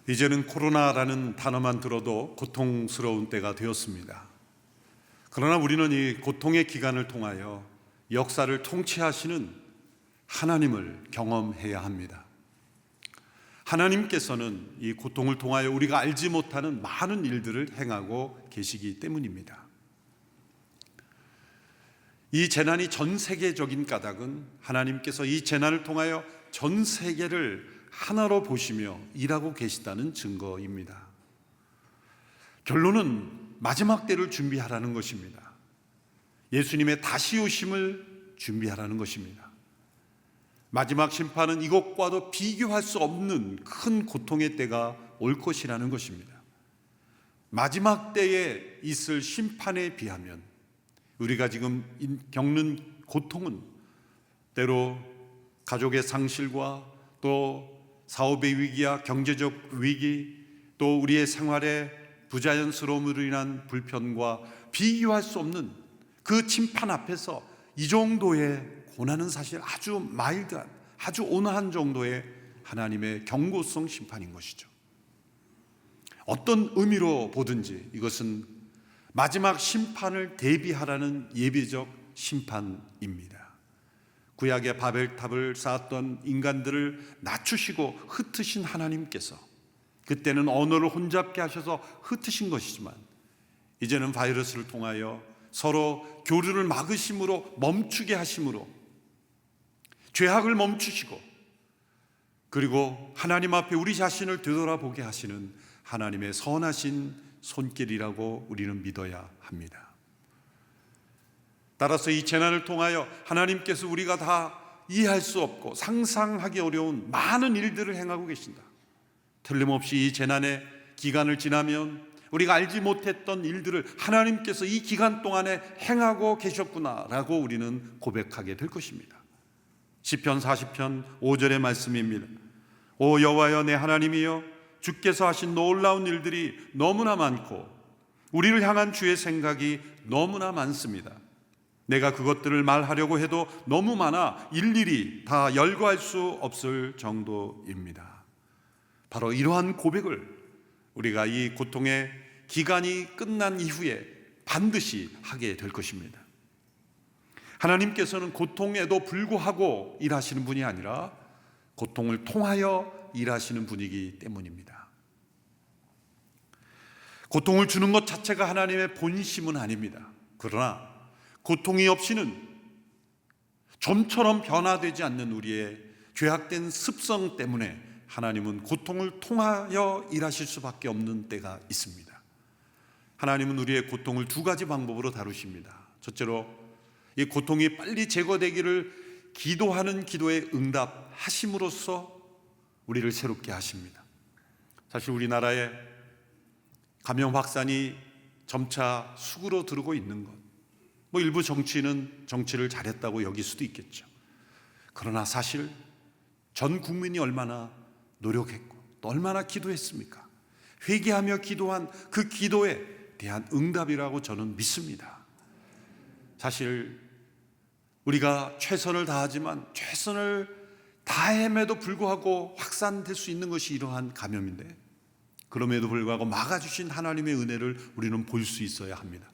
이제는 코로나라는 단어만 들어도 고통스러운 때가 되었습니다. 그러나 우리는 이 고통의 기간을 통하여 역사를 통치하시는 하나님을 경험해야 합니다. 하나님께서는 이 고통을 통하여 우리가 알지 못하는 많은 일들을 행하고 계시기 때문입니다. 이 재난이 전 세계적인 까닭은 하나님께서 이 재난을 통하여 전 세계를 하나로 보시며 일하고 계시다는 증거입니다. 결론은 마지막 때를 준비하라는 것입니다. 예수님의 다시 오심을 준비하라는 것입니다. 마지막 심판은 이것과도 비교할 수 없는 큰 고통의 때가 올 것이라는 것입니다. 마지막 때에 있을 심판에 비하면 우리가 지금 겪는 고통은 때로 가족의 상실과 또 사업의 위기와 경제적 위기, 또 우리의 생활에 부자연스러움으로 인한 불편과 비교할 수 없는 그 심판 앞에서 이 정도의 고난은 사실 아주 마일드한, 아주 온화한 정도의 하나님의 경고성 심판인 것이죠. 어떤 의미로 보든지 이것은 마지막 심판을 대비하라는 예비적 심판입니다. 구약의 바벨탑을 쌓았던 인간들을 낮추시고 흩으신 하나님께서 그때는 언어를 혼잡게 하셔서 흩으신 것이지만 이제는 바이러스를 통하여 서로 교류를 막으심으로 멈추게 하심으로 죄악을 멈추시고 그리고 하나님 앞에 우리 자신을 되돌아보게 하시는 하나님의 선하신 손길이라고 우리는 믿어야 합니다. 따라서 이 재난을 통하여 하나님께서 우리가 다 이해할 수 없고 상상하기 어려운 많은 일들을 행하고 계신다. 틀림없이 이 재난의 기간을 지나면 우리가 알지 못했던 일들을 하나님께서 이 기간 동안에 행하고 계셨구나라고 우리는 고백하게 될 것입니다. 시편 40편 5절의 말씀입니다. 오 여호와여 내 하나님이여, 주께서 하신 놀라운 일들이 너무나 많고 우리를 향한 주의 생각이 너무나 많습니다. 내가 그것들을 말하려고 해도 너무 많아 일일이 다 열거할 수 없을 정도입니다. 바로 이러한 고백을 우리가 이 고통의 기간이 끝난 이후에 반드시 하게 될 것입니다. 하나님께서는 고통에도 불구하고 일하시는 분이 아니라 고통을 통하여 일하시는 분이기 때문입니다. 고통을 주는 것 자체가 하나님의 본심은 아닙니다. 그러나 고통이 없이는 좀처럼 변화되지 않는 우리의 죄악된 습성 때문에 하나님은 고통을 통하여 일하실 수밖에 없는 때가 있습니다. 하나님은 우리의 고통을 두 가지 방법으로 다루십니다. 첫째로 이 고통이 빨리 제거되기를 기도하는 기도에 응답하심으로써 우리를 새롭게 하십니다. 사실 우리나라에 감염 확산이 점차 수구로 들고 있는 것, 일부 정치인은 정치를 잘했다고 여길 수도 있겠죠. 그러나 사실 전 국민이 얼마나 노력했고 또 얼마나 기도했습니까? 회개하며 기도한 그 기도에 대한 응답이라고 저는 믿습니다. 사실 우리가 최선을 다하지만 최선을 다함에도 불구하고 확산될 수 있는 것이 이러한 감염인데, 그럼에도 불구하고 막아주신 하나님의 은혜를 우리는 볼 수 있어야 합니다.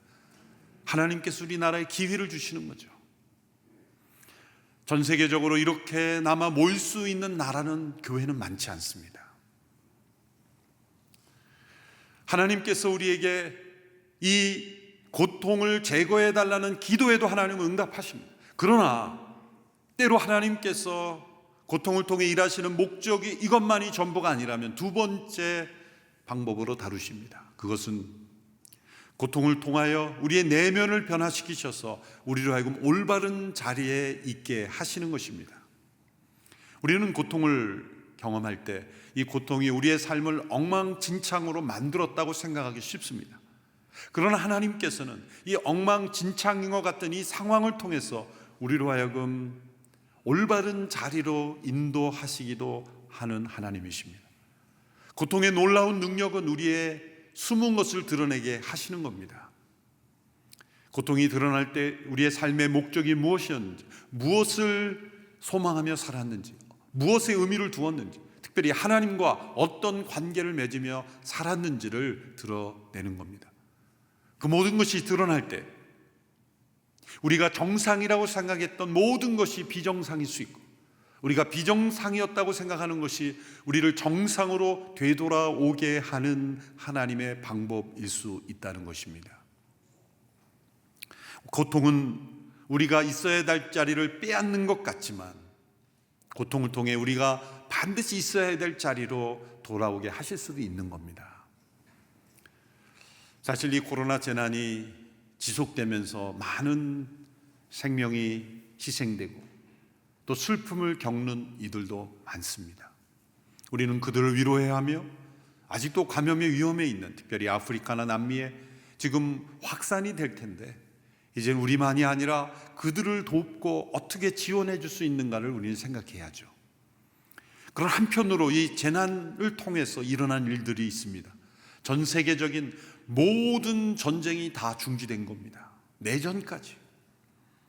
하나님께서 우리나라에 기회를 주시는 거죠. 전 세계적으로 이렇게나마 모일 수 있는 나라는 교회는 많지 않습니다. 하나님께서 우리에게 이 고통을 제거해 달라는 기도에도 하나님은 응답하십니다. 그러나 때로 하나님께서 고통을 통해 일하시는 목적이 이것만이 전부가 아니라면 두 번째 방법으로 다루십니다. 그것은 고통을 통하여 우리의 내면을 변화시키셔서 우리로 하여금 올바른 자리에 있게 하시는 것입니다. 우리는 고통을 경험할 때 이 고통이 우리의 삶을 엉망진창으로 만들었다고 생각하기 쉽습니다. 그러나 하나님께서는 이 엉망진창인 것 같은 이 상황을 통해서 우리로 하여금 올바른 자리로 인도하시기도 하는 하나님이십니다. 고통의 놀라운 능력은 우리의 숨은 것을 드러내게 하시는 겁니다. 고통이 드러날 때 우리의 삶의 목적이 무엇이었는지, 무엇을 소망하며 살았는지, 무엇에 의미를 두었는지, 특별히 하나님과 어떤 관계를 맺으며 살았는지를 드러내는 겁니다. 그 모든 것이 드러날 때 우리가 정상이라고 생각했던 모든 것이 비정상일 수 있고, 우리가 비정상이었다고 생각하는 것이 우리를 정상으로 되돌아오게 하는 하나님의 방법일 수 있다는 것입니다. 고통은 우리가 있어야 될 자리를 빼앗는 것 같지만, 고통을 통해 우리가 반드시 있어야 될 자리로 돌아오게 하실 수도 있는 겁니다. 사실 이 코로나 재난이 지속되면서 많은 생명이 희생되고 또 슬픔을 겪는 이들도 많습니다. 우리는 그들을 위로해야 하며, 아직도 감염의 위험에 있는 특별히 아프리카나 남미에 지금 확산이 될 텐데, 이젠 우리만이 아니라 그들을 돕고 어떻게 지원해 줄 수 있는가를 우리는 생각해야죠. 그런 한편으로 이 재난을 통해서 일어난 일들이 있습니다. 전 세계적인 모든 전쟁이 다 중지된 겁니다. 내전까지.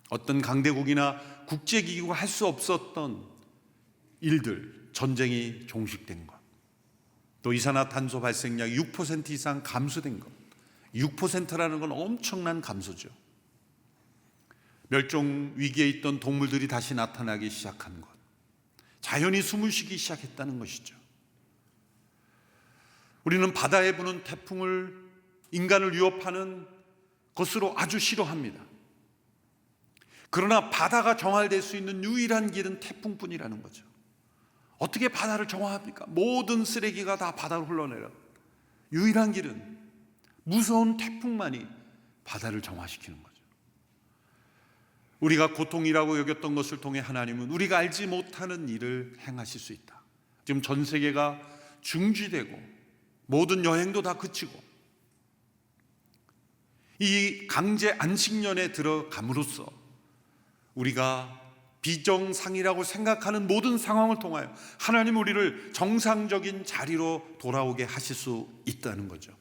어떤 강대국이나 국제기구가 할 수 없었던 일들, 전쟁이 종식된 것, 또 이산화탄소 발생량이 6% 이상 감소된 것. 6%라는 건 엄청난 감소죠. 멸종 위기에 있던 동물들이 다시 나타나기 시작한 것, 자연이 숨을 쉬기 시작했다는 것이죠. 우리는 바다에 부는 태풍을 인간을 위협하는 것으로 아주 싫어합니다. 그러나 바다가 정화될 수 있는 유일한 길은 태풍뿐이라는 거죠. 어떻게 바다를 정화합니까? 모든 쓰레기가 다 바다로 흘러내려. 유일한 길은 무서운 태풍만이 바다를 정화시키는 거죠. 우리가 고통이라고 여겼던 것을 통해 하나님은 우리가 알지 못하는 일을 행하실 수 있다. 지금 전 세계가 중지되고 모든 여행도 다 그치고 이 강제 안식년에 들어감으로써 우리가 비정상이라고 생각하는 모든 상황을 통하여 하나님 우리를 정상적인 자리로 돌아오게 하실 수 있다는 거죠.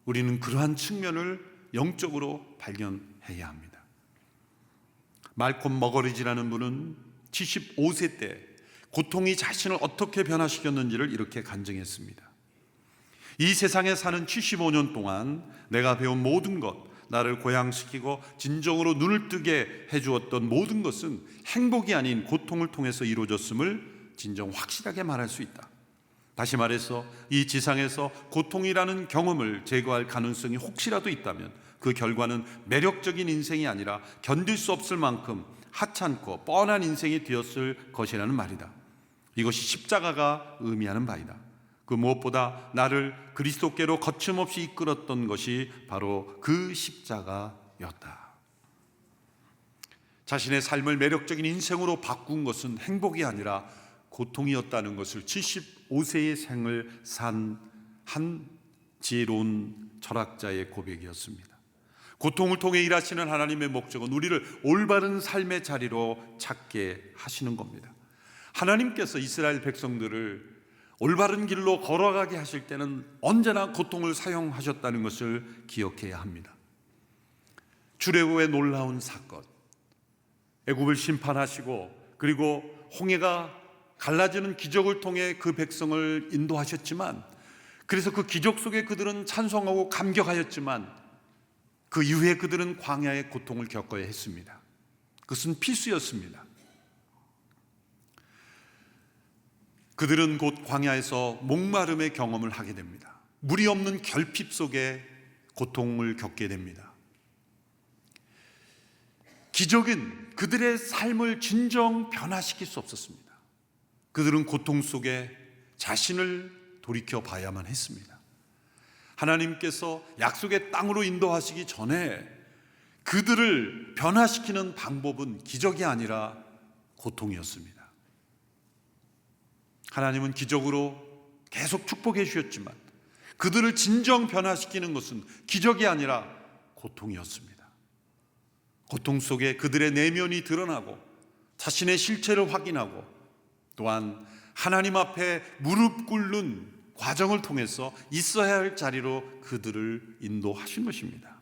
우리는 그러한 측면을 영적으로 발견해야 합니다. 말콤 머거리지라는 분은 75세 때 고통이 자신을 어떻게 변화시켰는지를 이렇게 간증했습니다. 이 세상에 사는 75년 동안 내가 배운 모든 것, 나를 고양시키고 진정으로 눈을 뜨게 해주었던 모든 것은 행복이 아닌 고통을 통해서 이루어졌음을 진정 확실하게 말할 수 있다. 다시 말해서 이 지상에서 고통이라는 경험을 제거할 가능성이 혹시라도 있다면 그 결과는 매력적인 인생이 아니라 견딜 수 없을 만큼 하찮고 뻔한 인생이 되었을 것이라는 말이다. 이것이 십자가가 의미하는 바이다. 그 무엇보다 나를 그리스도께로 거침없이 이끌었던 것이 바로 그 십자가였다. 자신의 삶을 매력적인 인생으로 바꾼 것은 행복이 아니라 고통이었다는 것을 75세의 생을 산 한 지혜로운 철학자의 고백이었습니다. 고통을 통해 일하시는 하나님의 목적은 우리를 올바른 삶의 자리로 찾게 하시는 겁니다. 하나님께서 이스라엘 백성들을 올바른 길로 걸어가게 하실 때는 언제나 고통을 사용하셨다는 것을 기억해야 합니다. 출애굽의 놀라운 사건, 애굽을 심판하시고 그리고 홍해가 갈라지는 기적을 통해 그 백성을 인도하셨지만, 그래서 그 기적 속에 그들은 찬송하고 감격하였지만 그 이후에 그들은 광야의 고통을 겪어야 했습니다. 그것은 필수였습니다. 그들은 곧 광야에서 목마름의 경험을 하게 됩니다. 물이 없는 결핍 속에 고통을 겪게 됩니다. 기적은 그들의 삶을 진정 변화시킬 수 없었습니다. 그들은 고통 속에 자신을 돌이켜 봐야만 했습니다. 하나님께서 약속의 땅으로 인도하시기 전에 그들을 변화시키는 방법은 기적이 아니라 고통이었습니다. 하나님은 기적으로 계속 축복해 주셨지만 그들을 진정 변화시키는 것은 기적이 아니라 고통이었습니다. 고통 속에 그들의 내면이 드러나고 자신의 실체를 확인하고 또한 하나님 앞에 무릎 꿇는 과정을 통해서 있어야 할 자리로 그들을 인도하신 것입니다.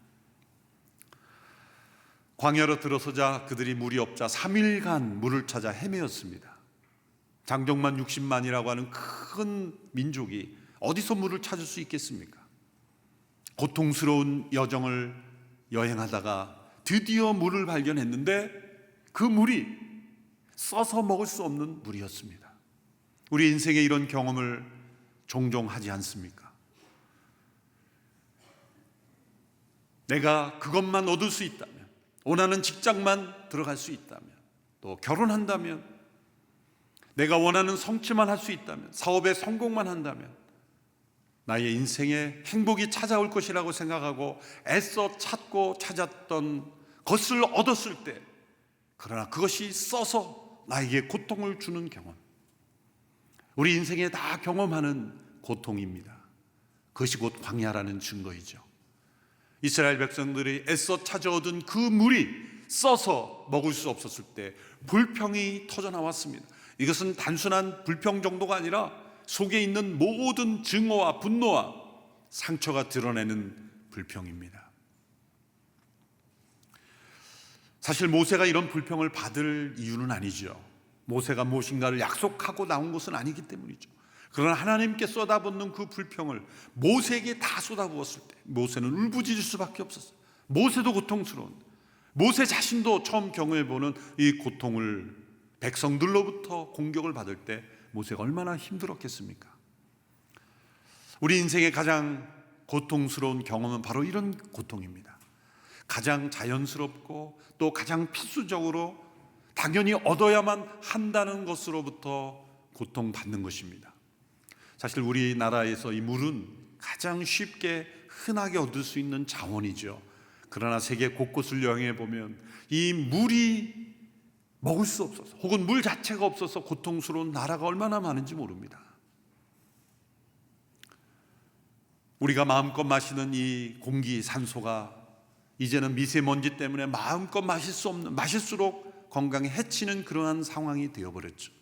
광야로 들어서자 그들이 물이 없자 3일간 물을 찾아 헤매었습니다. 장정만 60만이라고 하는 큰 민족이 어디서 물을 찾을 수 있겠습니까? 고통스러운 여정을 여행하다가 드디어 물을 발견했는데 그 물이 써서 먹을 수 없는 물이었습니다. 우리 인생에 이런 경험을 종종 하지 않습니까? 내가 그것만 얻을 수 있다면, 원하는 직장만 들어갈 수 있다면, 또 결혼한다면, 내가 원하는 성취만 할 수 있다면, 사업에 성공만 한다면 나의 인생에 행복이 찾아올 것이라고 생각하고 애써 찾고 찾았던 것을 얻었을 때, 그러나 그것이 써서 나에게 고통을 주는 경험, 우리 인생에 다 경험하는 고통입니다. 그것이 곧 광야라는 증거이죠. 이스라엘 백성들이 애써 찾아 얻은 그 물이 써서 먹을 수 없었을 때 불평이 터져 나왔습니다. 이것은 단순한 불평 정도가 아니라 속에 있는 모든 증오와 분노와 상처가 드러내는 불평입니다. 사실 모세가 이런 불평을 받을 이유는 아니죠. 모세가 무엇인가를 약속하고 나온 것은 아니기 때문이죠. 그러나 하나님께 쏟아붓는 그 불평을 모세에게 다 쏟아부었을 때 모세는 울부짖을 수밖에 없었어요. 모세도 고통스러운, 모세 자신도 처음 경험해보는 이 고통을 백성들로부터 공격을 받을 때 모세가 얼마나 힘들었겠습니까? 우리 인생의 가장 고통스러운 경험은 바로 이런 고통입니다. 가장 자연스럽고 또 가장 필수적으로 당연히 얻어야만 한다는 것으로부터 고통받는 것입니다. 사실 우리나라에서 이 물은 가장 쉽게 흔하게 얻을 수 있는 자원이죠. 그러나 세계 곳곳을 여행해 보면 이 물이 먹을 수 없어서 혹은 물 자체가 없어서 고통스러운 나라가 얼마나 많은지 모릅니다. 우리가 마음껏 마시는 이 공기, 산소가 이제는 미세먼지 때문에 마음껏 마실 수 없는, 마실수록 건강에 해치는 그러한 상황이 되어버렸죠.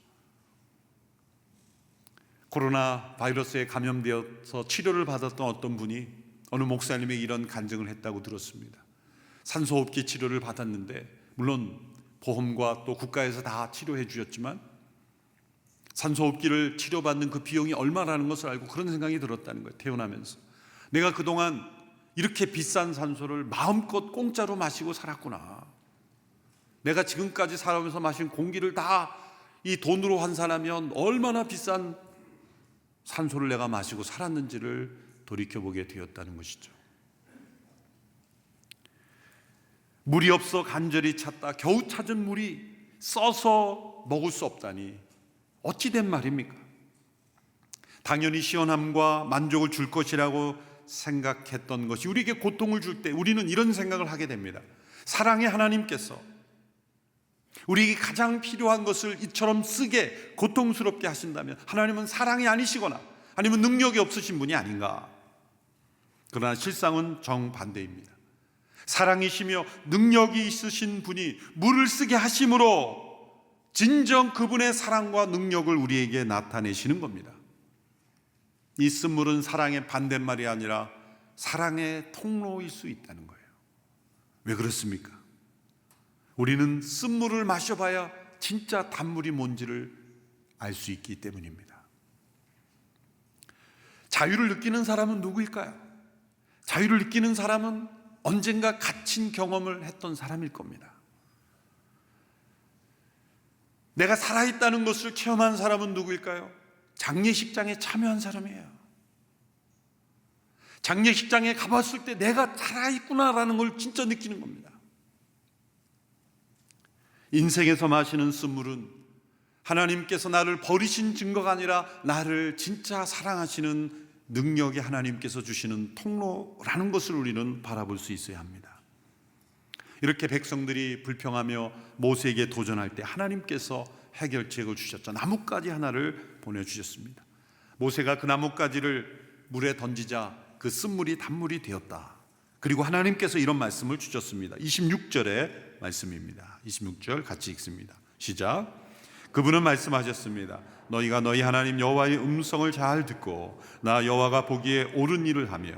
코로나 바이러스에 감염되어서 치료를 받았던 어떤 분이 어느 목사님이 이런 간증을 했다고 들었습니다. 산소호흡기 치료를 받았는데 물론 보험과 또 국가에서 다 치료해 주셨지만 산소호흡기를 치료받는 그 비용이 얼마라는 것을 알고 그런 생각이 들었다는 거예요. 태어나면서 내가 그동안 이렇게 비싼 산소를 마음껏 공짜로 마시고 살았구나. 내가 지금까지 살아오면서 마신 공기를 다 이 돈으로 환산하면 얼마나 비싼 산소를 내가 마시고 살았는지를 돌이켜보게 되었다는 것이죠. 물이 없어 간절히 찾다 겨우 찾은 물이 써서 먹을 수 없다니 어찌 된 말입니까? 당연히 시원함과 만족을 줄 것이라고 생각했던 것이 우리에게 고통을 줄 때 우리는 이런 생각을 하게 됩니다. 사랑의 하나님께서 우리에게 가장 필요한 것을 이처럼 쓰게 고통스럽게 하신다면 하나님은 사랑이 아니시거나 아니면 능력이 없으신 분이 아닌가. 그러나 실상은 정반대입니다. 사랑이시며 능력이 있으신 분이 물을 쓰게 하심으로 진정 그분의 사랑과 능력을 우리에게 나타내시는 겁니다. 이 쓴물은 사랑의 반대말이 아니라 사랑의 통로일 수 있다는 거예요. 왜 그렇습니까? 우리는 쓴물을 마셔봐야 진짜 단물이 뭔지를 알 수 있기 때문입니다. 자유를 느끼는 사람은 누구일까요? 자유를 느끼는 사람은 언젠가 갇힌 경험을 했던 사람일 겁니다. 내가 살아있다는 것을 체험한 사람은 누구일까요? 장례식장에 참여한 사람이에요. 장례식장에 가봤을 때 내가 살아있구나라는 걸 진짜 느끼는 겁니다. 인생에서 마시는 쓴물은 하나님께서 나를 버리신 증거가 아니라 나를 진짜 사랑하시는 능력이 하나님께서 주시는 통로라는 것을 우리는 바라볼 수 있어야 합니다. 이렇게 백성들이 불평하며 모세에게 도전할 때 하나님께서 해결책을 주셨죠. 나뭇가지 하나를 보내주셨습니다. 모세가 그 나뭇가지를 물에 던지자 그 쓴물이 단물이 되었다. 그리고 하나님께서 이런 말씀을 주셨습니다. 26절의 말씀입니다. 26절 같이 읽습니다. 시작. 그분은 말씀하셨습니다. 너희가 너희 하나님 여호와의 음성을 잘 듣고 나 여호와가 보기에 옳은 일을 하며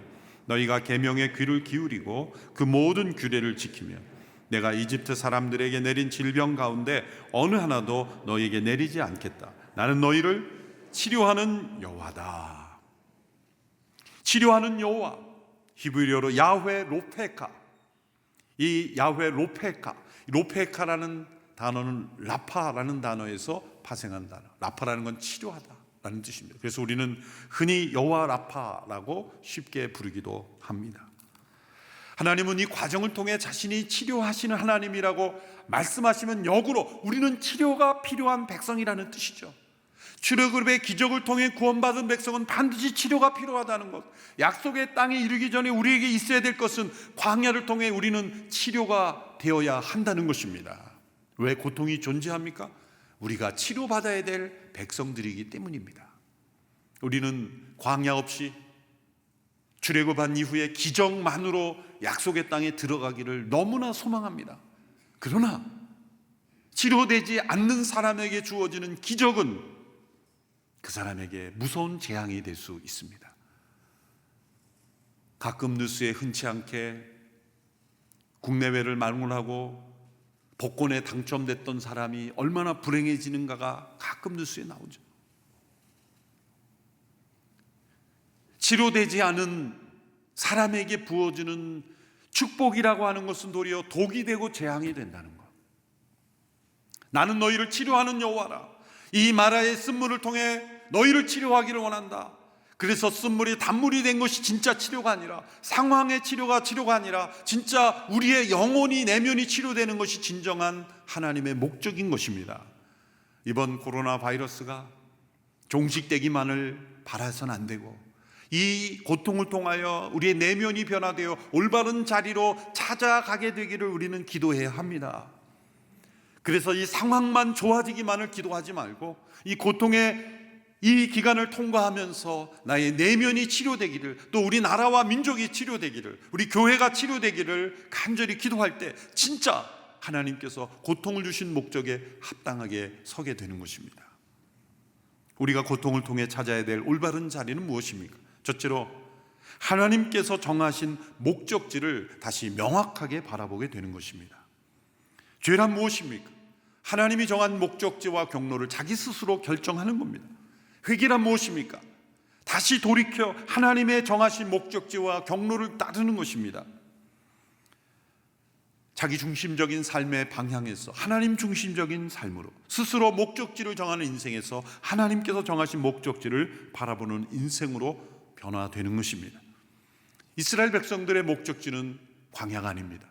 너희가 계명에 귀를 기울이고 그 모든 규례를 지키며 내가 이집트 사람들에게 내린 질병 가운데 어느 하나도 너희에게 내리지 않겠다. 나는 너희를 치료하는 여호와다. 치료하는 여호와, 히브리어로 야훼 로페카. 이 야훼 로페카라는 단어는 라파라는 단어에서 파생한 단어. 라파라는 건 치료하다라는 뜻입니다. 그래서 우리는 흔히 여호와 라파라고 쉽게 부르기도 합니다. 하나님은 이 과정을 통해 자신이 치료하시는 하나님이라고 말씀하시면 역으로 우리는 치료가 필요한 백성이라는 뜻이죠. 출애굽의 기적을 통해 구원받은 백성은 반드시 치료가 필요하다는 것, 약속의 땅에 이르기 전에 우리에게 있어야 될 것은 광야를 통해 우리는 치료가 되어야 한다는 것입니다. 왜 고통이 존재합니까? 우리가 치료받아야 될 백성들이기 때문입니다. 우리는 광야 없이 출애굽한 이후에 기적만으로 약속의 땅에 들어가기를 너무나 소망합니다. 그러나 치료되지 않는 사람에게 주어지는 기적은 그 사람에게 무서운 재앙이 될 수 있습니다. 가끔 뉴스에 흔치 않게 국내외를 방문하고 복권에 당첨됐던 사람이 얼마나 불행해지는가가 가끔 뉴스에 나오죠. 치료되지 않은 사람에게 부어주는 축복이라고 하는 것은 도리어 독이 되고 재앙이 된다는 것. 나는 너희를 치료하는 여호와라. 이 마라의 쓴물을 통해 너희를 치료하기를 원한다. 그래서 쓴물이 단물이 된 것이 진짜 치료가 아니라, 상황의 치료가 아니라 진짜 우리의 영혼이, 내면이 치료되는 것이 진정한 하나님의 목적인 것입니다. 이번 코로나 바이러스가 종식되기만을 바라서는 안 되고, 이 고통을 통하여 우리의 내면이 변화되어 올바른 자리로 찾아가게 되기를 우리는 기도해야 합니다. 그래서 이 상황만 좋아지기만을 기도하지 말고, 이 고통의 이 기간을 통과하면서 나의 내면이 치료되기를, 또 우리 나라와 민족이 치료되기를, 우리 교회가 치료되기를 간절히 기도할 때 진짜 하나님께서 고통을 주신 목적에 합당하게 서게 되는 것입니다. 우리가 고통을 통해 찾아야 될 올바른 자리는 무엇입니까? 첫째로 하나님께서 정하신 목적지를 다시 명확하게 바라보게 되는 것입니다. 죄란 무엇입니까? 하나님이 정한 목적지와 경로를 자기 스스로 결정하는 겁니다. 회개란 무엇입니까? 다시 돌이켜 하나님의 정하신 목적지와 경로를 따르는 것입니다. 자기 중심적인 삶의 방향에서 하나님 중심적인 삶으로 스스로 목적지를 정하는 인생에서 하나님께서 정하신 목적지를 바라보는 인생으로 변화되는 것입니다. 이스라엘 백성들의 목적지는 광야가 아닙니다.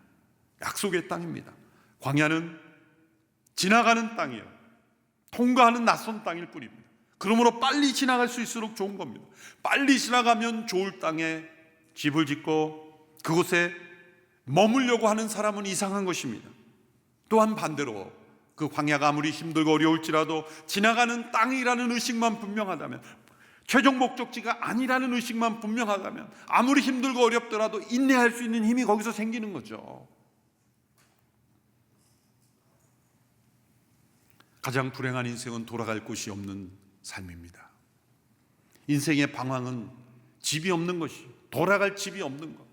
약속의 땅입니다. 광야는 지나가는 땅이요, 통과하는 낯선 땅일 뿐입니다. 그러므로 빨리 지나갈 수 있을수록 좋은 겁니다. 빨리 지나가면 좋을 땅에 집을 짓고 그곳에 머물려고 하는 사람은 이상한 것입니다. 또한 반대로 그 광야가 아무리 힘들고 어려울지라도 지나가는 땅이라는 의식만 분명하다면, 최종 목적지가 아니라는 의식만 분명하다면, 아무리 힘들고 어렵더라도 인내할 수 있는 힘이 거기서 생기는 거죠. 가장 불행한 인생은 돌아갈 곳이 없는 삶입니다. 인생의 방황은 집이 없는 것이, 돌아갈 집이 없는 것.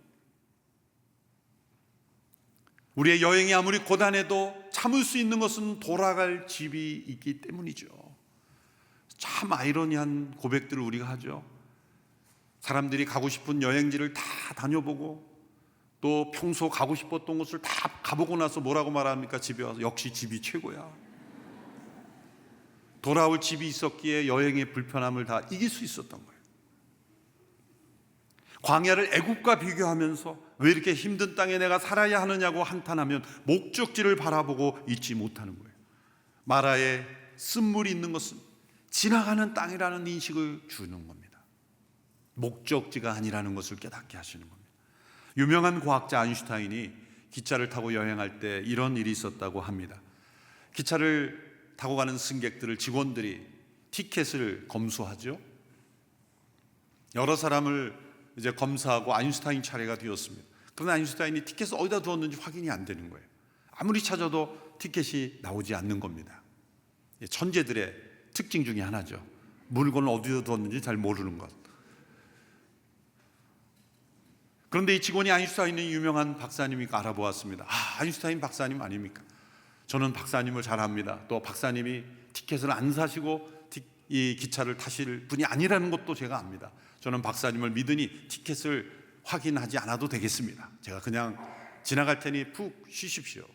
우리의 여행이 아무리 고단해도 참을 수 있는 것은 돌아갈 집이 있기 때문이죠. 참 아이러니한 고백들을 우리가 하죠. 사람들이 가고 싶은 여행지를 다 다녀보고 또 평소 가고 싶었던 곳을 다 가보고 나서 뭐라고 말합니까? 집에 와서 역시 집이 최고야. 돌아올 집이 있었기에 여행의 불편함을 다 이길 수 있었던 거예요. 광야를 애굽과 비교하면서 왜 이렇게 힘든 땅에 내가 살아야 하느냐고 한탄하면 목적지를 바라보고 있지 못하는 거예요. 마라에 쓴물이 있는 것은 지나가는 땅이라는 인식을 주는 겁니다. 목적지가 아니라는 것을 깨닫게 하시는 겁니다. 유명한 과학자 아인슈타인이 기차를 타고 여행할 때 이런 일이 있었다고 합니다. 기차를 타고 가는 승객들을 직원들이 티켓을 검수하죠. 여러 사람을 이제 검사하고 아인슈타인 차례가 되었습니다. 그러나 아인슈타인이 티켓을 어디다 두었는지 확인이 안 되는 거예요. 아무리 찾아도 티켓이 나오지 않는 겁니다. 천재들의 특징 중에 하나죠. 물건을 어디다 두었는지 잘 모르는 것. 그런데 이 직원이 아인슈타인은 유명한 박사님이니까 알아보았습니다. 아인슈타인 박사님 아닙니까? 저는 박사님을 잘 압니다. 또 박사님이 티켓을 안 사시고 이 기차를 타실 분이 아니라는 것도 제가 압니다. 저는 박사님을 믿으니 티켓을 확인하지 않아도 되겠습니다. 제가 그냥 지나갈 테니 푹 쉬십시오.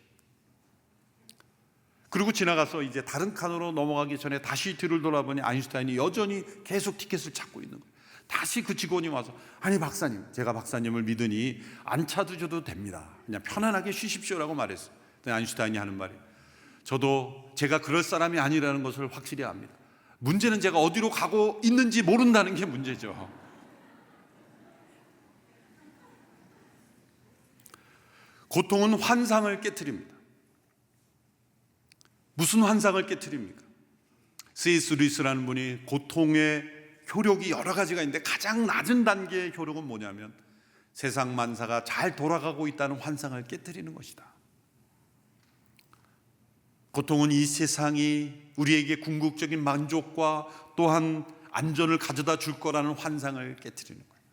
그리고 지나가서 이제 다른 칸으로 넘어가기 전에 다시 뒤를 돌아보니 아인슈타인이 여전히 계속 티켓을 찾고 있는 거예요. 다시 그 직원이 와서, 아니 박사님, 제가 박사님을 믿으니 안 찾으셔도 됩니다. 그냥 편안하게 쉬십시오라고 말했어요. 아인슈타인이 하는 말이, 저도 제가 그럴 사람이 아니라는 것을 확실히 압니다. 문제는 제가 어디로 가고 있는지 모른다는 게 문제죠. 고통은 환상을 깨트립니다. 무슨 환상을 깨트립니까? C.S. 루이스라는 분이 고통의 효력이 여러 가지가 있는데 가장 낮은 단계의 효력은 뭐냐면 세상 만사가 잘 돌아가고 있다는 환상을 깨트리는 것이다. 고통은 이 세상이 우리에게 궁극적인 만족과 또한 안전을 가져다 줄 거라는 환상을 깨트리는 거예요.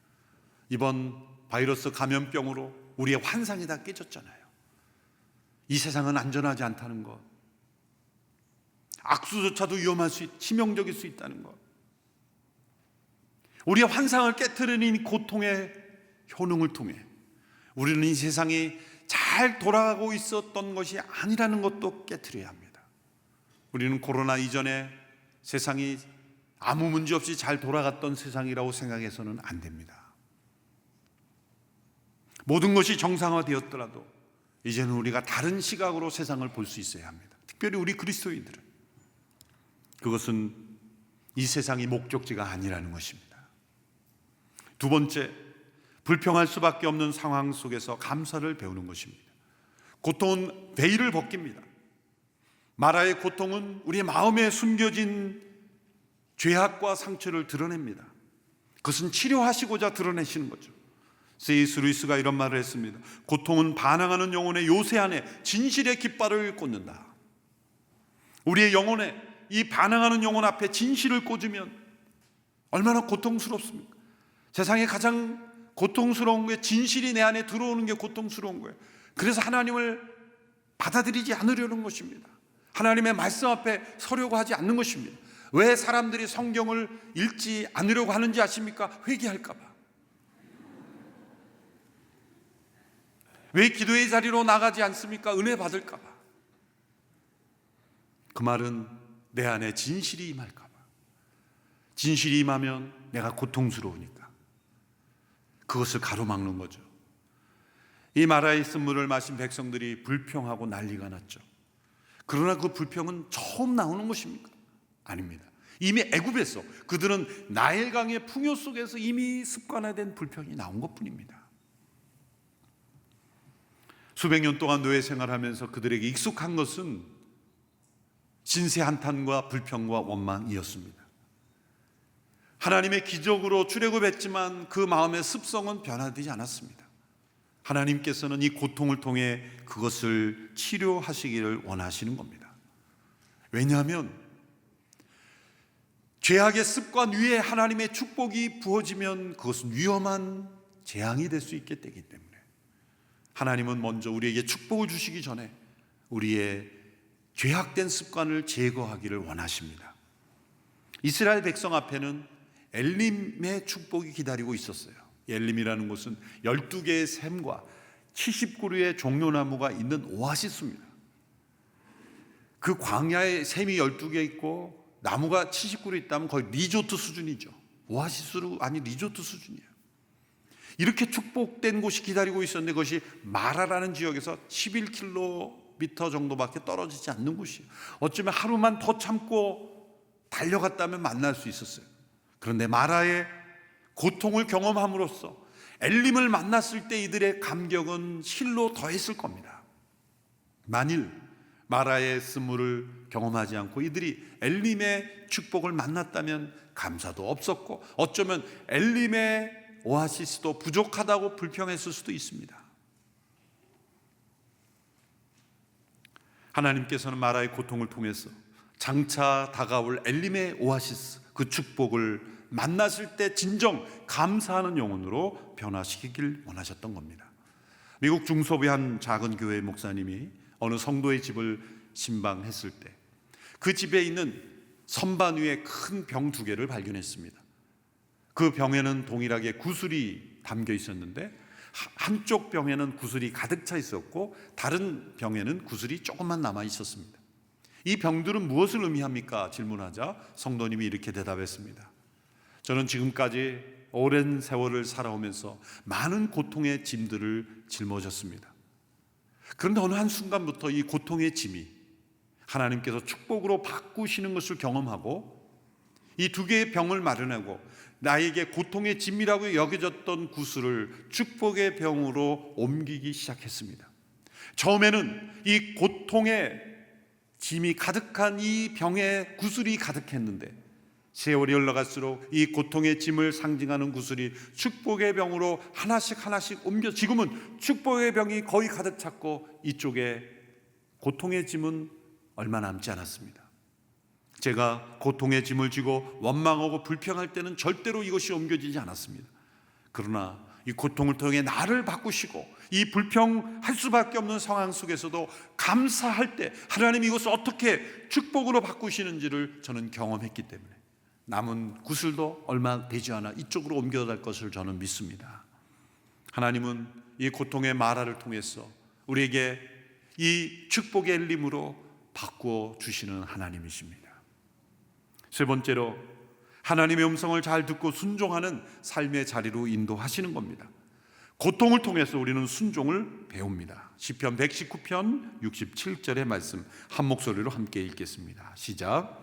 이번 바이러스 감염병으로 우리의 환상이 다 깨졌잖아요. 이 세상은 안전하지 않다는 것, 악수조차도 치명적일 수 있다는 것, 우리의 환상을 깨트리는 이 고통의 효능을 통해 우리는 이 세상이 잘 돌아가고 있었던 것이 아니라는 것도 깨트려야 합니다. 우리는 코로나 이전에 세상이 아무 문제 없이 잘 돌아갔던 세상이라고 생각해서는 안 됩니다. 모든 것이 정상화되었더라도 이제는 우리가 다른 시각으로 세상을 볼 수 있어야 합니다. 특별히 우리 그리스도인들은. 그것은 이 세상이 목적지가 아니라는 것입니다. 두 번째, 불평할 수밖에 없는 상황 속에서 감사를 배우는 것입니다. 고통은 베일을 벗깁니다. 마라의 고통은 우리의 마음에 숨겨진 죄악과 상처를 드러냅니다. 그것은 치료하시고자 드러내시는 거죠. C.S. 루이스가 이런 말을 했습니다. 고통은 반항하는 영혼의 요새 안에 진실의 깃발을 꽂는다. 우리의 영혼에, 이 반항하는 영혼 앞에 진실을 꽂으면 얼마나 고통스럽습니까? 세상에 가장 고통스러운 게 진실이 내 안에 들어오는 게 고통스러운 거예요. 그래서 하나님을 받아들이지 않으려는 것입니다. 하나님의 말씀 앞에 서려고 하지 않는 것입니다. 왜 사람들이 성경을 읽지 않으려고 하는지 아십니까? 회개할까 봐. 왜 기도의 자리로 나가지 않습니까? 은혜 받을까 봐. 그 말은 내 안에 진실이 임할까 봐. 진실이 임하면 내가 고통스러우니까 그것을 가로막는 거죠. 이 마라의 쓴물을 마신 백성들이 불평하고 난리가 났죠. 그러나 그 불평은 처음 나오는 것입니까? 아닙니다. 이미 애굽에서 그들은 나일강의 풍요 속에서 이미 습관화된 불평이 나온 것뿐입니다. 수백 년 동안 노예 생활하면서 그들에게 익숙한 것은 신세 한탄과 불평과 원망이었습니다. 하나님의 기적으로 출애굽했지만 그 마음의 습성은 변화되지 않았습니다. 하나님께서는 이 고통을 통해 그것을 치료하시기를 원하시는 겁니다. 왜냐하면 죄악의 습관 위에 하나님의 축복이 부어지면 그것은 위험한 재앙이 될 수 있기 때문에 하나님은 먼저 우리에게 축복을 주시기 전에 우리의 죄악된 습관을 제거하기를 원하십니다. 이스라엘 백성 앞에는 엘림의 축복이 기다리고 있었어요. 엘림이라는 곳은 12개의 샘과 70그루의 종려나무가 있는 오아시스입니다. 그 광야에 샘이 12개 있고 나무가 70그루 있다면 거의 리조트 수준이죠. 오아시스로 아니 리조트 수준이에요. 이렇게 축복된 곳이 기다리고 있었는데 그것이 마라라는 지역에서 11km 정도밖에 떨어지지 않는 곳이에요. 어쩌면 하루만 더 참고 달려갔다면 만날 수 있었어요. 그런데 마라의 고통을 경험함으로써 엘림을 만났을 때 이들의 감격은 실로 더했을 겁니다. 만일 마라의 쓴물을 경험하지 않고 이들이 엘림의 축복을 만났다면 감사도 없었고 어쩌면 엘림의 오아시스도 부족하다고 불평했을 수도 있습니다. 하나님께서는 마라의 고통을 통해서 장차 다가올 엘림의 오아시스, 그 축복을 만났을 때 진정 감사하는 영혼으로 변화시키길 원하셨던 겁니다. 미국 중서부의 한 작은 교회 목사님이 어느 성도의 집을 신방했을 때 그 집에 있는 선반 위에 큰 병 2개를 발견했습니다. 그 병에는 동일하게 구슬이 담겨 있었는데 한쪽 병에는 구슬이 가득 차 있었고 다른 병에는 구슬이 조금만 남아 있었습니다. 이 병들은 무엇을 의미합니까? 질문하자 성도님이 이렇게 대답했습니다. 저는 지금까지 오랜 세월을 살아오면서 많은 고통의 짐들을 짊어졌습니다. 그런데 어느 한순간부터 이 고통의 짐이 하나님께서 축복으로 바꾸시는 것을 경험하고 이 2개의 병을 마련하고 나에게 고통의 짐이라고 여겨졌던 구슬을 축복의 병으로 옮기기 시작했습니다. 처음에는 이 고통의 짐이 가득한 이 병에 구슬이 가득했는데 세월이 흘러갈수록 이 고통의 짐을 상징하는 구슬이 축복의 병으로 하나씩 옮겨 지금은 축복의 병이 거의 가득 찼고 이쪽에 고통의 짐은 얼마 남지 않았습니다. 제가 고통의 짐을 지고 원망하고 불평할 때는 절대로 이것이 옮겨지지 않았습니다. 그러나 이 고통을 통해 나를 바꾸시고 이 불평할 수밖에 없는 상황 속에서도 감사할 때 하나님이 이것을 어떻게 축복으로 바꾸시는지를 저는 경험했기 때문에 남은 구슬도 얼마 되지 않아 이쪽으로 옮겨갈 것을 저는 믿습니다. 하나님은 이 고통의 마라를 통해서 우리에게 이 축복의 엘림으로 바꾸어 주시는 하나님이십니다. 세 번째로 하나님의 음성을 잘 듣고 순종하는 삶의 자리로 인도하시는 겁니다. 고통을 통해서 우리는 순종을 배웁니다. 시편 119편 67절의 말씀 한 목소리로 함께 읽겠습니다. 시작.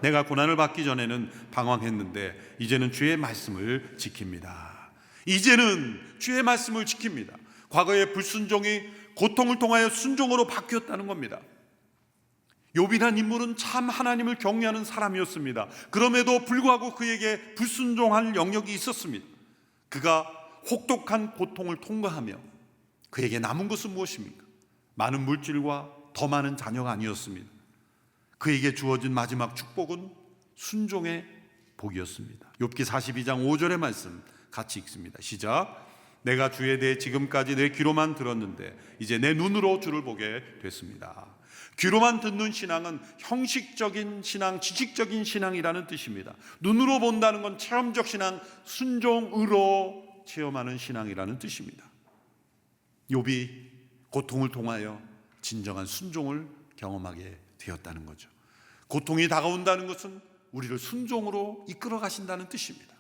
내가 고난을 받기 전에는 방황했는데 이제는 주의 말씀을 지킵니다. 이제는 주의 말씀을 지킵니다. 과거의 불순종이 고통을 통하여 순종으로 바뀌었다는 겁니다. 욥이라는 인물은 참 하나님을 경외하는 사람이었습니다. 그럼에도 불구하고 그에게 불순종할 영역이 있었습니다. 그가 혹독한 고통을 통과하며 그에게 남은 것은 무엇입니까? 많은 물질과 더 많은 자녀가 아니었습니다. 그에게 주어진 마지막 축복은 순종의 복이었습니다. 욥기 42장 5절의 말씀 같이 읽습니다. 시작. 내가 주에 대해 지금까지 내 귀로만 들었는데 이제 내 눈으로 주를 보게 됐습니다. 귀로만 듣는 신앙은 형식적인 신앙, 지식적인 신앙이라는 뜻입니다. 눈으로 본다는 건 체험적 신앙, 순종으로 체험하는 신앙이라는 뜻입니다. 욥이 고통을 통하여 진정한 순종을 경험하게 되었다는 거죠. 고통이 다가온다는 것은 우리를 순종으로 이끌어 가신다는 뜻입니다.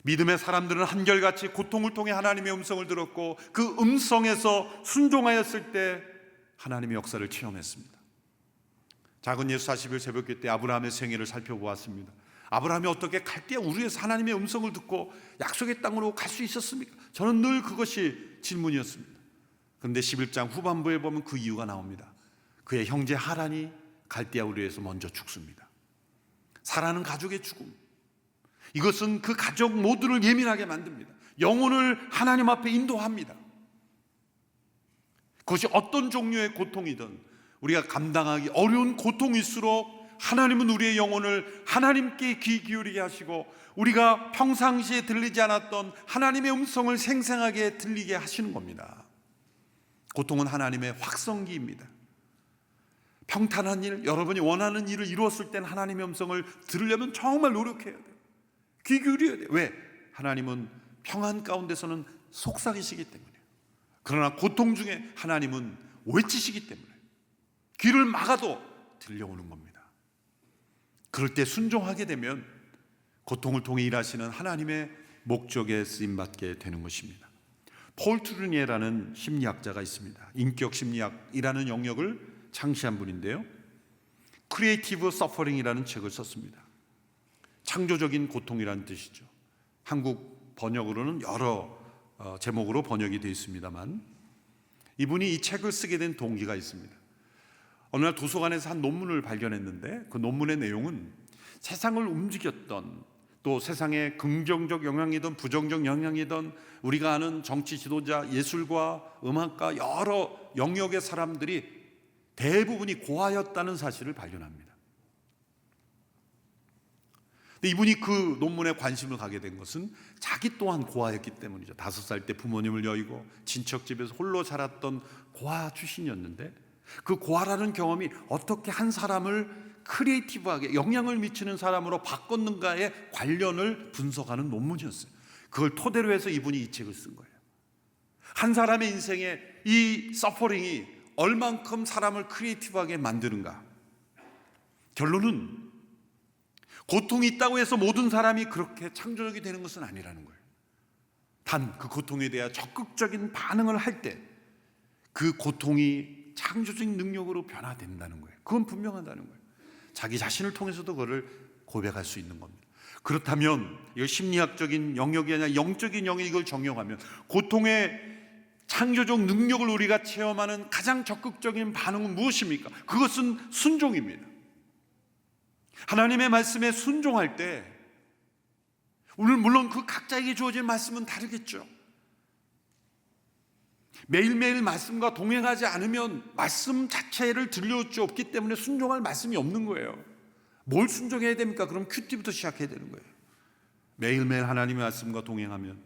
믿음의 사람들은 한결같이 고통을 통해 하나님의 음성을 들었고 그 음성에서 순종하였을 때 하나님의 역사를 체험했습니다. 작은 예수 40일 새벽기 때 아브라함의 생애를 살펴보았습니다. 아브라함이 어떻게 갈대아 우르에서 하나님의 음성을 듣고 약속의 땅으로 갈 수 있었습니까? 저는 늘 그것이 질문이었습니다. 그런데 11장 후반부에 보면 그 이유가 나옵니다. 그의 형제 하란이 갈대아 우르에서 먼저 죽습니다. 사라는 가족의 죽음, 이것은 그 가족 모두를 예민하게 만듭니다. 영혼을 하나님 앞에 인도합니다. 그것이 어떤 종류의 고통이든 우리가 감당하기 어려운 고통일수록 하나님은 우리의 영혼을 하나님께 귀 기울이게 하시고 우리가 평상시에 들리지 않았던 하나님의 음성을 생생하게 들리게 하시는 겁니다. 고통은 하나님의 확성기입니다. 평탄한 일, 여러분이 원하는 일을 이루었을 땐 하나님의 음성을 들으려면 정말 노력해야 돼요. 귀 기울여야 돼요. 왜? 하나님은 평안 가운데서는 속삭이시기 때문이에요. 그러나 고통 중에 하나님은 외치시기 때문에 귀를 막아도 들려오는 겁니다. 그럴 때 순종하게 되면 고통을 통해 일하시는 하나님의 목적에 쓰임받게 되는 것입니다. 폴 트루니에라는 심리학자가 있습니다. 인격 심리학이라는 영역을 창시한 분인데요, 크리에이티브 서퍼링이라는 책을 썼습니다. 창조적인 고통이라는 뜻이죠. 한국 번역으로는 여러 제목으로 번역이 되어 있습니다만 이분이 이 책을 쓰게 된 동기가 있습니다. 어느 날 도서관에서 한 논문을 발견했는데 그 논문의 내용은 세상을 움직였던, 또 세상에 긍정적 영향이든 부정적 영향이든 우리가 아는 정치 지도자, 예술가, 음악가 여러 영역의 사람들이 대부분이 고아였다는 사실을 발견합니다. 근데 이분이 그 논문에 관심을 가게 된 것은 자기 또한 고아였기 때문이죠. 5살 때 부모님을 여의고 친척집에서 홀로 자랐던 고아 출신이었는데 그 고아라는 경험이 어떻게 한 사람을 크리에이티브하게 영향을 미치는 사람으로 바꿨는가에 관련을 분석하는 논문이었어요. 그걸 토대로 해서 이분이 이 책을 쓴 거예요. 한 사람의 인생에 이 서퍼링이 얼만큼 사람을 크리에이티브하게 만드는가. 결론은 고통이 있다고 해서 모든 사람이 그렇게 창조적이 되는 것은 아니라는 거예요. 단 그 고통에 대한 적극적인 반응을 할 때 그 고통이 창조적인 능력으로 변화된다는 거예요. 그건 분명하다는 거예요. 자기 자신을 통해서도 그걸 고백할 수 있는 겁니다. 그렇다면 이거 심리학적인 영역이 아니라 영적인 영역이 이걸 적용하면 고통의 창조적 능력을 우리가 체험하는 가장 적극적인 반응은 무엇입니까? 그것은 순종입니다. 하나님의 말씀에 순종할 때 오늘 물론 그 각자에게 주어진 말씀은 다르겠죠. 매일매일 말씀과 동행하지 않으면 말씀 자체를 들려줄 수 없기 때문에 순종할 말씀이 없는 거예요. 뭘 순종해야 됩니까? 그럼 큐티부터 시작해야 되는 거예요. 매일매일 하나님의 말씀과 동행하면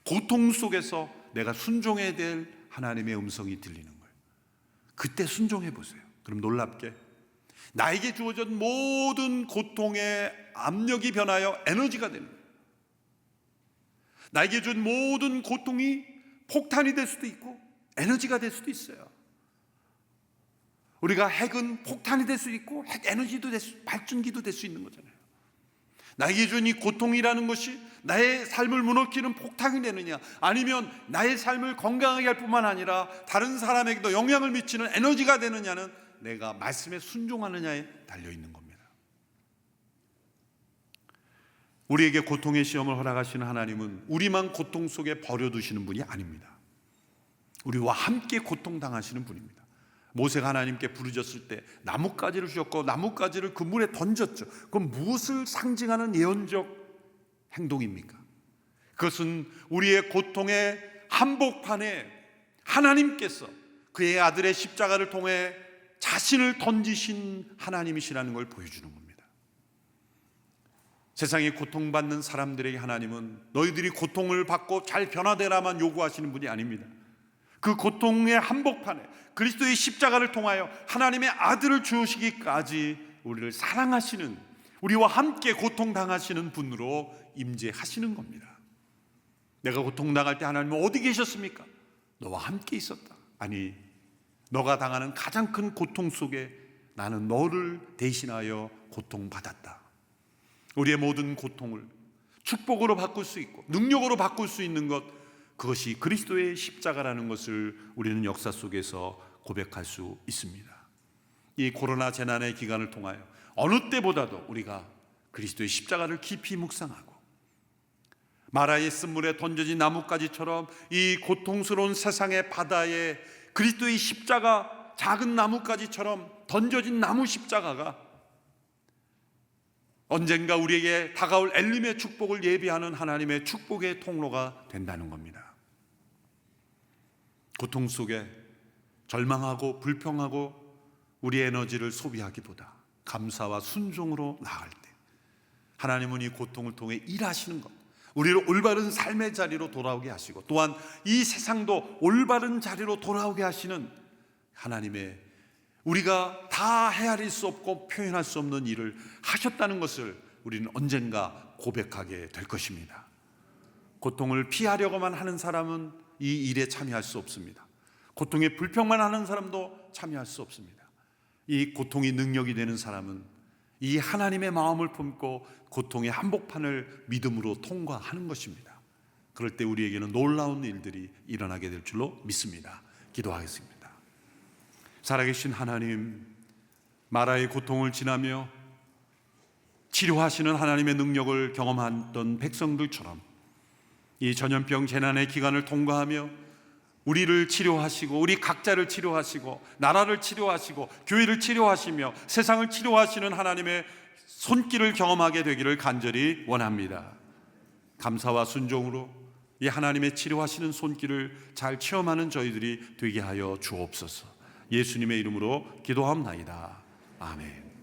고통 속에서 내가 순종해야 될 하나님의 음성이 들리는 거예요. 그때 순종해 보세요. 그럼 놀랍게 나에게 주어진 모든 고통의 압력이 변하여 에너지가 되는 거예요. 나에게 준 모든 고통이 폭탄이 될 수도 있고 에너지가 될 수도 있어요. 우리가 핵은 폭탄이 될 수 있고 핵 에너지도 발전기도 될 수 있는 거잖아요. 나에게 준 이 고통이라는 것이 나의 삶을 무너뜨리는 폭탄이 되느냐, 아니면 나의 삶을 건강하게 할 뿐만 아니라 다른 사람에게도 영향을 미치는 에너지가 되느냐는 내가 말씀에 순종하느냐에 달려있는 겁니다. 우리에게 고통의 시험을 허락하시는 하나님은 우리만 고통 속에 버려두시는 분이 아닙니다. 우리와 함께 고통당하시는 분입니다. 모세가 하나님께 부르짖었을 때 나뭇가지를 주셨고 나뭇가지를 그 물에 던졌죠. 그건 무엇을 상징하는 예언적 행동입니까? 그것은 우리의 고통의 한복판에 하나님께서 그의 아들의 십자가를 통해 자신을 던지신 하나님이시라는 걸 보여주는 겁니다. 세상에 고통받는 사람들에게 하나님은 너희들이 고통을 받고 잘 변화되라만 요구하시는 분이 아닙니다. 그 고통의 한복판에 그리스도의 십자가를 통하여 하나님의 아들을 주시기까지 우리를 사랑하시는, 우리와 함께 고통당하시는 분으로 임재하시는 겁니다. 내가 고통당할 때 하나님은 어디 계셨습니까? 너와 함께 있었다. 아니, 너가 당하는 가장 큰 고통 속에 나는 너를 대신하여 고통받았다. 우리의 모든 고통을 축복으로 바꿀 수 있고 능력으로 바꿀 수 있는 것, 그것이 그리스도의 십자가라는 것을 우리는 역사 속에서 고백할 수 있습니다. 이 코로나 재난의 기간을 통하여 어느 때보다도 우리가 그리스도의 십자가를 깊이 묵상하고 마라의 쓴물에 던져진 나뭇가지처럼 이 고통스러운 세상의 바다에 그리스도의 십자가, 작은 나뭇가지처럼 던져진 나무 십자가가 언젠가 우리에게 다가올 엘림의 축복을 예비하는 하나님의 축복의 통로가 된다는 겁니다. 고통 속에 절망하고 불평하고 우리의 에너지를 소비하기보다 감사와 순종으로 나아갈 때 하나님은 이 고통을 통해 일하시는 것, 우리를 올바른 삶의 자리로 돌아오게 하시고 또한 이 세상도 올바른 자리로 돌아오게 하시는 하나님의, 우리가 다 헤아릴 수 없고 표현할 수 없는 일을 하셨다는 것을 우리는 언젠가 고백하게 될 것입니다. 고통을 피하려고만 하는 사람은 이 일에 참여할 수 없습니다. 고통에 불평만 하는 사람도 참여할 수 없습니다. 이 고통이 능력이 되는 사람은 이 하나님의 마음을 품고 고통의 한복판을 믿음으로 통과하는 것입니다. 그럴 때 우리에게는 놀라운 일들이 일어나게 될 줄로 믿습니다. 기도하겠습니다. 살아계신 하나님, 마라의 고통을 지나며 치료하시는 하나님의 능력을 경험했던 백성들처럼 이 전염병 재난의 기간을 통과하며 우리를 치료하시고 우리 각자를 치료하시고 나라를 치료하시고 교회를 치료하시며 세상을 치료하시는 하나님의 손길을 경험하게 되기를 간절히 원합니다. 감사와 순종으로 이 하나님의 치료하시는 손길을 잘 체험하는 저희들이 되게 하여 주옵소서. 예수님의 이름으로 기도합나이다. 아멘.